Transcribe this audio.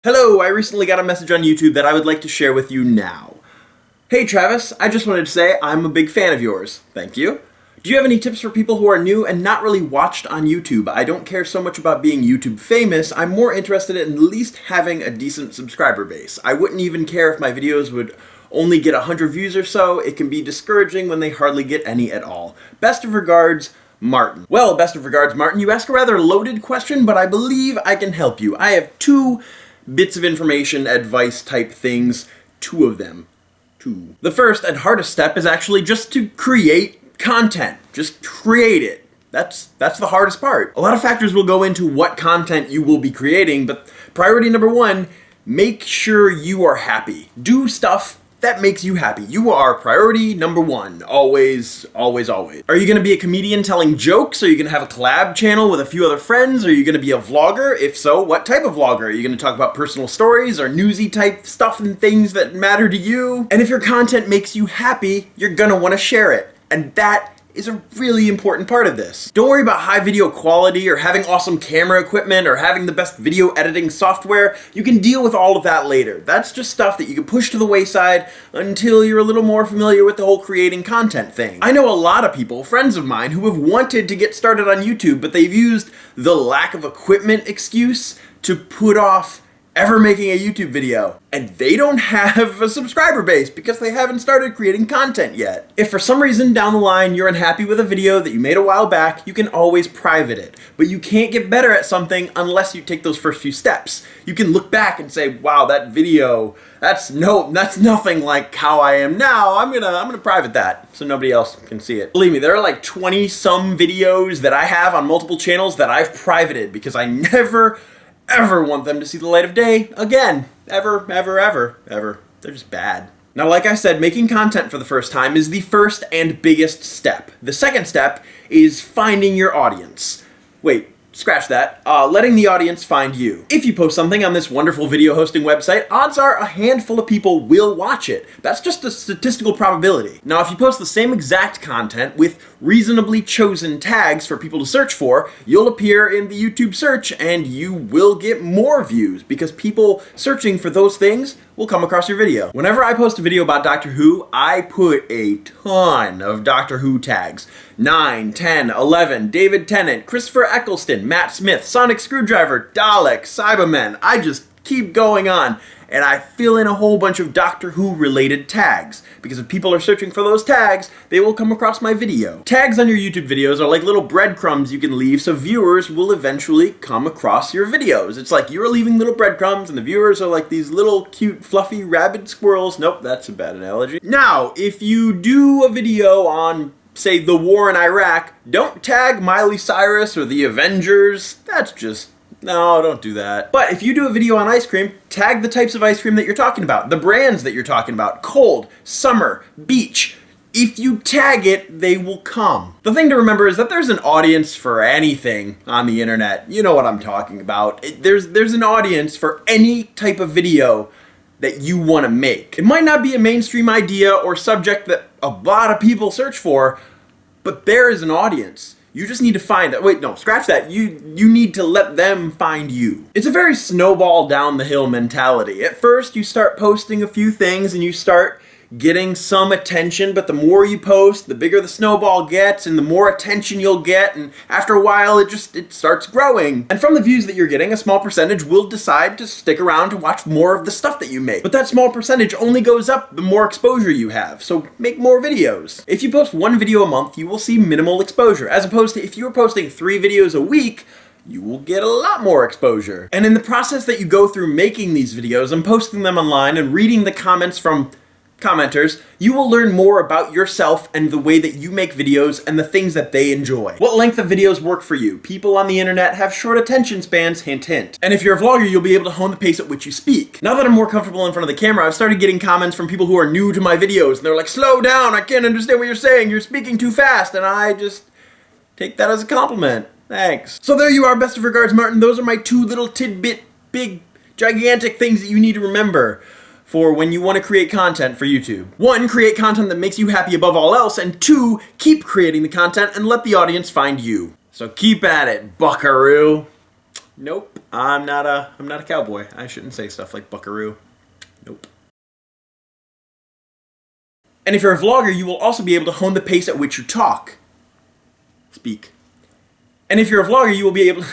Hello, I recently got a message on YouTube that I would like to share with you now. Hey Travis, I just wanted to say I'm a big fan of yours. Thank you. Do you have any tips for people who are new and not really watched on YouTube? I don't care so much about being YouTube famous, I'm more interested in at least having a decent subscriber base. I wouldn't even care if my videos would only get 100 views or so. It can be discouraging when they hardly get any at all. Best of regards, Martin. Well, best of regards, Martin, you ask a rather loaded question, but I believe I can help you. I have two bits of information, advice type things, two of them. The first and hardest step is actually just to create content. Just create it. That's the hardest part. A lot of factors will go into what content you will be creating, but priority number one, make sure you are happy. Do stuff that makes you happy. You are priority number one. Always, always, always. Are you gonna be a comedian telling jokes? Are you gonna have a collab channel with a few other friends? Are you gonna be a vlogger? If so, what type of vlogger? Are you gonna talk about personal stories or newsy type stuff and things that matter to you? And if your content makes you happy, you're gonna wanna share it. And that is a really important part of this. Don't worry about high video quality or having awesome camera equipment or having the best video editing software. You can deal with all of that later. That's just stuff that you can push to the wayside until you're a little more familiar with the whole creating content thing. I know a lot of people, friends of mine, who have wanted to get started on YouTube, but they've used the lack of equipment excuse to put off ever making a YouTube video, and they don't have a subscriber base because they haven't started creating content yet. If for some reason down the line you're unhappy with a video that you made a while back, you can always private it, but you can't get better at something unless you take those first few steps. You can look back and say, wow, that video, that's nothing like how I am now. I'm gonna private that so nobody else can see it. Believe me, there are like 20 some videos that I have on multiple channels that I've privated because I never ever want them to see the light of day again. Ever. They're just bad. Now, like I said, making content for the first time is the first and biggest step. The second step is finding your audience. Wait, scratch that. Letting the audience find you. If you post something on this wonderful video hosting website, odds are a handful of people will watch it. That's just a statistical probability. Now, if you post the same exact content with reasonably chosen tags for people to search for, you'll appear in the YouTube search and you will get more views because people searching for those things will come across your video. Whenever I post a video about Doctor Who, I put a ton of Doctor Who tags. 9, 10, 11, David Tennant, Christopher Eccleston, Matt Smith, Sonic Screwdriver, Dalek, Cybermen. I just keep going on, and I fill in a whole bunch of Doctor Who related tags, because if people are searching for those tags, they will come across my video. Tags on your YouTube videos are like little breadcrumbs you can leave so viewers will eventually come across your videos. It's like you're leaving little breadcrumbs and the viewers are like these little cute fluffy rabid squirrels. Nope, that's a bad analogy. Now, if you do a video on, say, the war in Iraq, don't tag Miley Cyrus or the Avengers. That's just, no, don't do that. But if you do a video on ice cream, tag the types of ice cream that you're talking about, the brands that you're talking about, cold, summer, beach. If you tag it, they will come. The thing to remember is that there's an audience for anything on the internet. You know what I'm talking about. There's an audience for any type of video that you want to make. It might not be a mainstream idea or subject that a lot of people search for, but there is an audience. You just need to find that. Wait, no, scratch that. You need to let them find you. It's a very snowball down the hill mentality. At first, you start posting a few things and you start getting some attention, but the more you post, the bigger the snowball gets and the more attention you'll get, and after a while it starts growing. And from the views that you're getting, a small percentage will decide to stick around to watch more of the stuff that you make. But that small percentage only goes up the more exposure you have, so make more videos. If you post one video a month, you will see minimal exposure, as opposed to if you were posting 3 videos a week, you will get a lot more exposure. And in the process that you go through making these videos and posting them online and reading the comments from commenters, you will learn more about yourself and the way that you make videos and the things that they enjoy. What length of videos work for you? People on the internet have short attention spans, hint hint. And if you're a vlogger, you'll be able to hone the pace at which you speak. Now that I'm more comfortable in front of the camera, I've started getting comments from people who are new to my videos, and they're like, slow down, I can't understand what you're saying, you're speaking too fast, and I just take that as a compliment. Thanks. So there you are, best of regards, Martin. Those are my 2 little tidbit, big, gigantic things that you need to remember for when you want to create content for YouTube. 1, create content that makes you happy above all else, and 2, keep creating the content and let the audience find you. So keep at it, buckaroo. Nope. I'm not a cowboy. I shouldn't say stuff like buckaroo. Nope. And if you're a vlogger, you will also be able to hone the pace at which you talk. Speak. And if you're a vlogger, you will be able